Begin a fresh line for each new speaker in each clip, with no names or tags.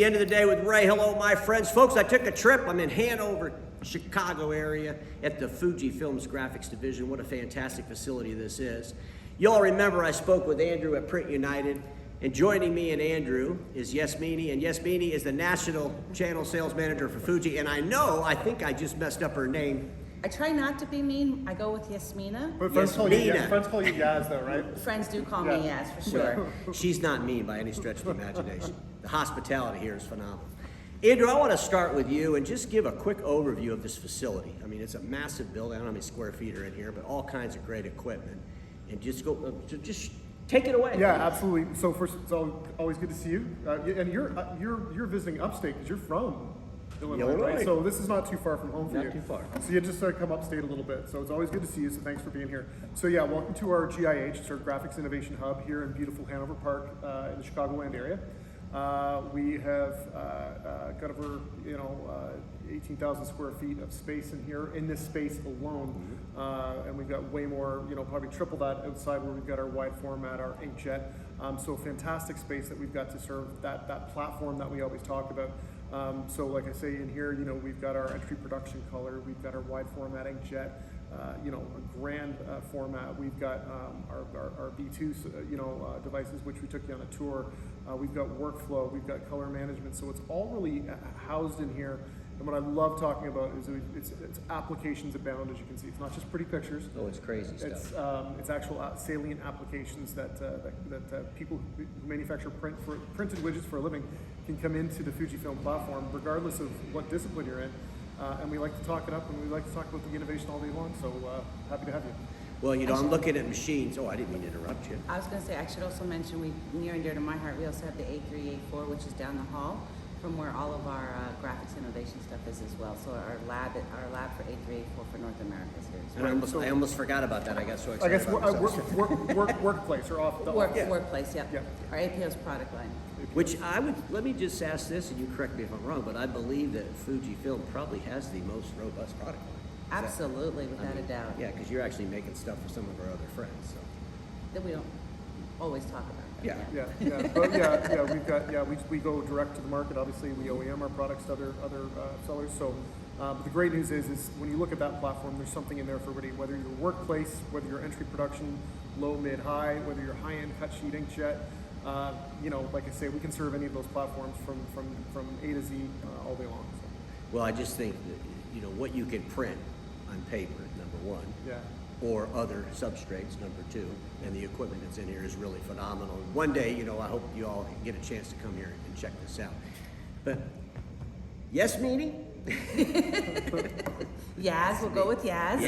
The end of the day with Ray. Hello, my friends. Folks, I took a trip. I'm in Hanover, Chicago area at the Fujifilm's graphics division. What a fantastic facility this is. You all remember I spoke with Andrew at Print United, and joining me and Andrew is Yasmina, and Yasmina is the national channel sales manager for Fuji, and I think I just messed up her name.
I try not to be mean. I go with Yasmina.
But friends call you Yaz though, right?
Friends do call me Yaz, for sure.
She's not mean by any stretch of the imagination. The hospitality here is phenomenal. Andrew, I want to start with you and just give a quick overview of this facility. I mean, it's a massive building. I don't know how many square feet are in here, but all kinds of great equipment. And just take it away.
Yeah, absolutely. So first, it's always good to see you. And you're visiting upstate because you're from Illinois, right? So this is not too far from home for you.
Not too far.
So you just come upstate a little bit. So it's always good to see you. So thanks for being here. So yeah, welcome to our GIH, it's our Graphics Innovation Hub here in beautiful Hanover Park in the Chicagoland area. We have got over 18,000 square feet of space in here in this space alone, and we've got way more, probably triple that outside where we've got our wide format, our inkjet. So fantastic space that we've got to serve that platform that we always talk about. So like I say in here, we've got our entry production color, we've got our wide format inkjet, a grand format. We've got our B2 devices, which we took you on a tour. We've got workflow, we've got color management. So it's all really housed in here. And what I love talking about is it's applications abound, as you can see. It's not just pretty pictures.
Oh, it's crazy stuff.
It's actual salient applications that people who manufacture printed widgets for a living can come into the Fujifilm platform, regardless of what discipline you're in. And we like to talk it up, and we like to talk about the innovation all day long. So happy to have you.
Well, I'm looking at machines. Oh, I didn't mean to interrupt you.
I was going to say, I should also mention, near and dear to my heart, we also have the A3, A4, which is down the hall from where all of our graphics innovation stuff is as well. So our lab for A3, A4 for North America is here.
And I almost forgot about that. I got so excited.
I guess workplace or off the
workplace, yeah. Our APO's product line.
Which let me just ask this, and you correct me if I'm wrong, but I believe that Fujifilm probably has the most robust product line.
Absolutely, without a doubt.
Yeah, because you're actually making stuff for some of our other friends. So.
That we don't always talk about.
We go direct to the market. Obviously, we OEM our products to other sellers. So, but the great news is when you look at that platform, there's something in there for everybody. Whether you're workplace, whether you're entry production, low, mid, high, whether you're high-end cut sheet inkjet. Like I say, we can serve any of those platforms from A to Z all day long. So.
Well, I just think that what you can print on paper, number one.
Yeah.
Or other substrates, number two, and the equipment that's in here is really phenomenal. One day, I hope you all get a chance to come here and check this out. But, Yasmina?
Yaz, we'll go with Yaz.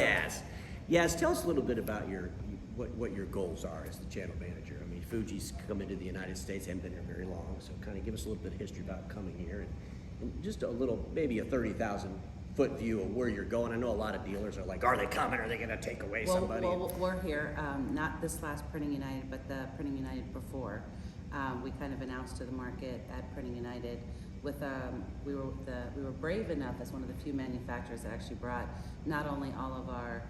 Yaz, tell us a little bit about what your goals are as the channel manager. I mean, Fuji's come into the United States, haven't been here very long, so kind of give us a little bit of history about coming here and just a little, maybe a 30,000-foot view of where you're going. I know a lot of dealers are like, are they coming? Are they going to take away somebody?
Well, we're here, not this last Printing United, but the Printing United before. We kind of announced to the market at Printing United with, we were brave enough as one of the few manufacturers that actually brought not only all of our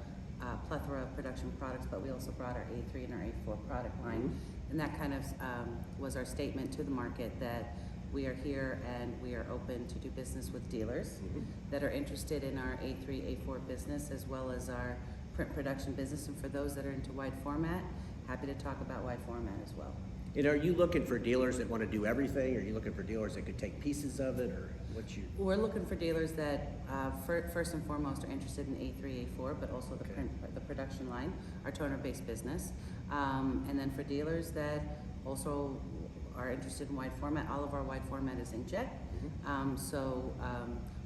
plethora of production products, but we also brought our A3 and our A4 product line. Mm-hmm. And that kind of was our statement to the market that we are here and we are open to do business with dealers that are interested in our A3, A4 business, as well as our print production business. And for those that are into wide format, happy to talk about wide format as well.
And are you looking for dealers that want to do everything? Or are you looking for dealers that could take pieces of it? Or what's you?
We're looking for dealers that first and foremost are interested in A3, A4, but also the production line, our toner-based business. And then for dealers that also are interested in wide format, all of our wide format is inkjet.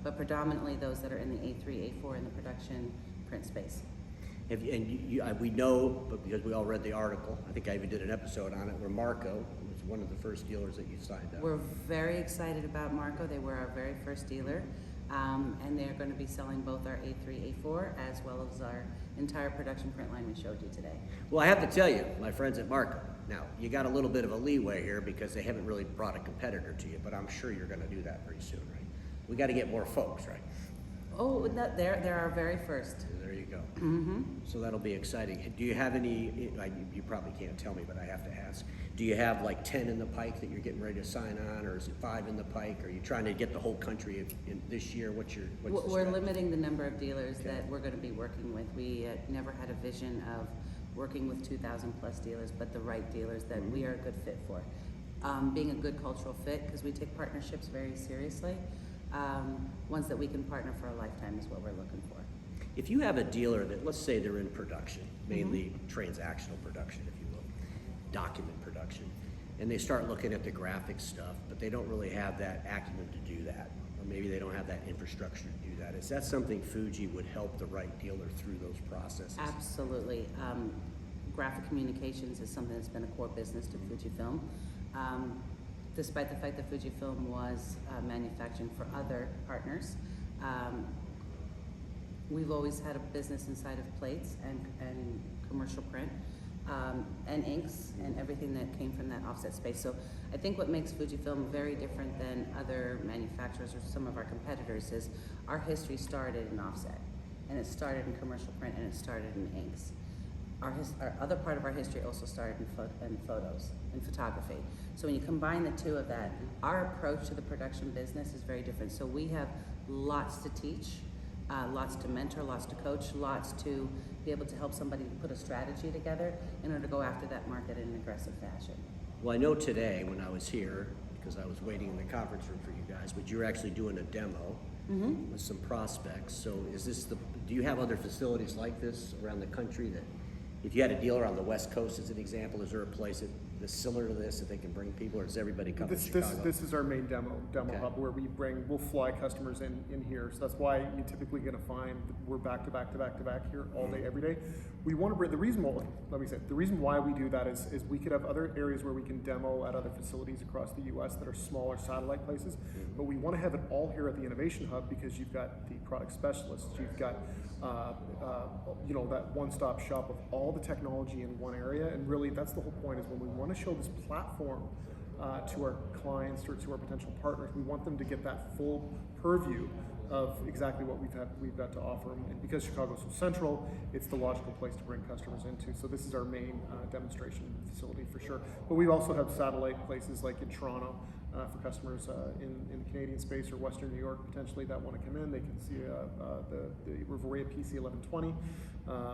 But predominantly those that are in the A3, A4 in the production print space.
We know, but because we all read the article, I think I even did an episode on it, where Marco was one of the first dealers that you signed up.
We're very excited about Marco. They were our very first dealer. And they're going to be selling both our A3, A4, as well as our entire production print line we showed you today.
Well, I have to tell you, my friends at Marco, now, you got a little bit of a leeway here because they haven't really brought a competitor to you, but I'm sure you're going to do that pretty soon, right? We got to get more folks, right?
Oh, no, they're our very first.
There you go.
Mm-hmm.
So that'll be exciting. Do you have any, you probably can't tell me, but I have to ask. Do you have like 10 in the pike that you're getting ready to sign on, or is it 5 in the pike? Are you trying to get the whole country in this year? What's the
We're
strategy?
limiting the number of dealers
Okay.
that we're going to be working with. We never had a vision of working with 2,000 plus dealers, but the right dealers that we are a good fit for. Being a good cultural fit, because we take partnerships very seriously. Ones that we can partner for a lifetime is what we're looking for.
If you have a dealer that, let's say they're in production, mainly transactional production, if you will, document production, and they start looking at the graphics stuff, but they don't really have that acumen to do that, or maybe they don't have that infrastructure to do that. Is that something Fuji would help the right dealer through those processes?
Absolutely. Graphic communications is something that's been a core business to Fujifilm. Despite the fact that Fujifilm was manufacturing for other partners, we've always had a business inside of plates and commercial print and inks and everything that came from that offset space. So I think what makes Fujifilm very different than other manufacturers or some of our competitors is our history started in offset, and it started in commercial print, and it started in inks. Our other part of our history also started in photos and photography. So when you combine the two of that, our approach to the production business is very different. So we have lots to teach, lots to mentor, lots to coach, lots to be able to help somebody put a strategy together in order to go after that market in an aggressive fashion.
Well, I know today when I was here, because I was waiting in the conference room for you guys, but you're actually doing a demo with some prospects. So do you have other facilities like this around the country that, if you had a dealer on the West Coast as an example, is there a place that's similar to this that they can bring people, or does everybody come to Chicago?
This is our main demo
Okay.
hub where we'll fly customers in here. So that's why you're typically going to find we're back to back here all day, every day. We want to bring the reason why we do that is we could have other areas where we can demo at other facilities across the U.S. that are smaller satellite places, but we want to have it all here at the Innovation Hub because you've got the product specialists, you've got that one-stop shop of all the technology in one area, and really that's the whole point, is when we want to show this platform to our clients or to our potential partners, we want them to get that full purview of exactly what we've got to offer. And because Chicago's so central, it's the logical place to bring customers into. So this is our main demonstration facility for sure. But we also have satellite places like in Toronto for customers in the Canadian space or Western New York potentially that want to come in. They can see the Rivoria PC 1120.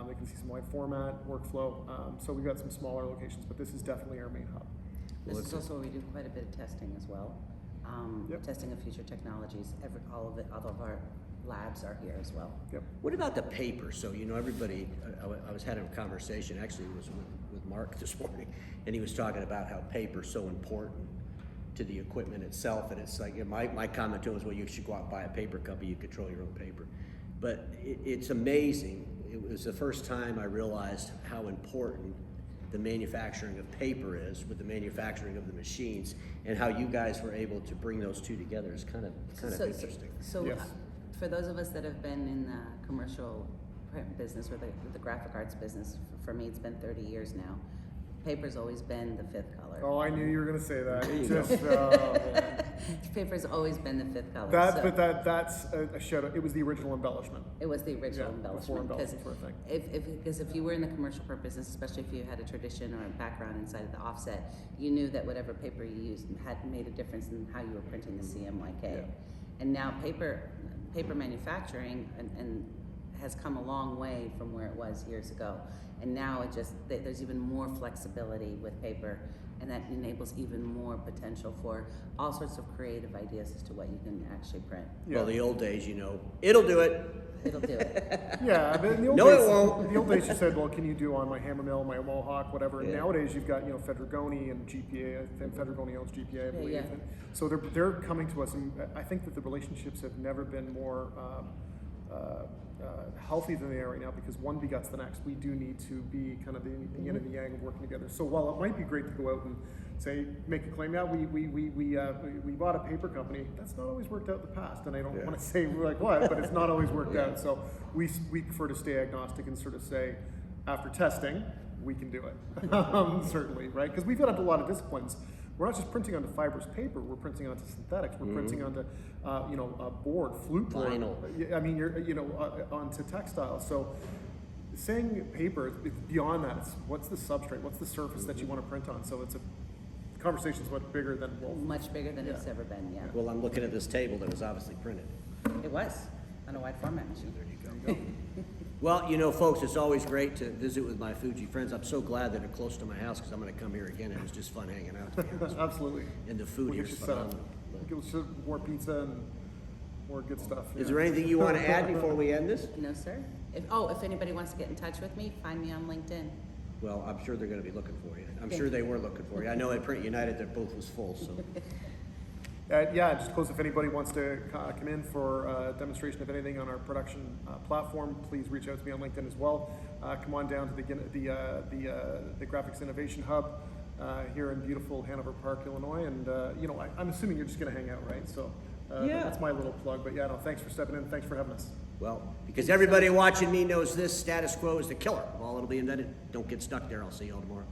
They can see some wide format workflow. So we've got some smaller locations, but this is definitely our main hub.
This is also where we do quite a bit of testing as well.
Yep.
Testing of future technologies. All of our labs are here as well.
Yep.
What about the paper? So, everybody, I was having a conversation, actually it was with Mark this morning, and he was talking about how paper's so important to the equipment itself, and it's like, my comment to him was, well, you should go out and buy a paper company, you control your own paper. But it's amazing. It was the first time I realized how important the manufacturing of paper is with the manufacturing of the machines, and how you guys were able to bring those two together is kind of interesting.
So
Yes.
for those of us that have been in the commercial print business or the graphic arts business, for me it's been 30 years now. Paper's always been the fifth color.
Oh, I knew you were going to say that.
There you
Just,
go.
Paper's always been the fifth color.
That's a shout out. It was the original embellishment.
It was the original
Yeah, before
embellishment.
embellishments were a thing.
Because if you were in the commercial print business, especially if you had a tradition or a background inside of the offset, you knew that whatever paper you used had made a difference in how you were printing the CMYK.
Yeah.
And now paper manufacturing and has come a long way from where it was years ago. And now there's even more flexibility with paper, and that enables even more potential for all sorts of creative ideas as to what you can actually print.
Yeah.
Well, the old days, it'll do it.
It'll do it.
Yeah, but in the old
No, it
days,
won't.
the old days you said, well, can you do on my hammer mill, my Mohawk, whatever. And
Yeah.
nowadays you've got Federgoni and GPA. I think Federgoni owns GPA, I believe.
Yeah.
And so they're coming to us, and I think that the relationships have never been more healthy than they are right now, because one begets the next. We do need to be kind of the yin and the yang of working together. So while it might be great to go out and say, make a claim, yeah, we bought a paper company, that's not always worked out in the past. And I don't want to say like what, but it's not always worked out. So we prefer to stay agnostic and sort of say, after testing, we can do it. Certainly, right? Because we've got a lot of disciplines. we're not just printing onto fibrous paper, we're printing onto synthetics, we're printing onto, board, flute board.
Vinyl.
I mean, onto textiles. So saying paper, it's beyond that. It's what's the substrate, what's the surface that you want to print on. So it's a conversation's much bigger than Wolf.
Much bigger than it's
Yeah.
ever been, yeah.
Well, I'm looking at this table that was obviously printed.
It was, on a wide format machine.
Well, folks, it's always great to visit with my Fuji friends. I'm so glad that they're close to my house because I'm going to come here again. It was just fun hanging out. To be honest.
Absolutely.
And the food
We'll
here
get
is
you set up.
phenomenal.
We'll get you more pizza and more good stuff.
Is there anything you want to add before we end this?
No, sir. If anybody wants to get in touch with me, find me on LinkedIn.
Well, I'm sure they're going to be looking for you. I'm sure they were looking for you. I know at Print United their booth was full, so.
Just to close, if anybody wants to come in for a demonstration of anything on our production platform, please reach out to me on LinkedIn as well. Come on down to the Graphics Innovation Hub here in beautiful Hanover Park, Illinois, and I'm assuming you're just going to hang out, right? So
Yeah.
that's my little plug. But yeah, no, thanks for stepping in. Thanks for having us.
Well, because everybody watching me knows this status quo is the killer of all that'll be invented. Don't get stuck there. I'll see you all tomorrow.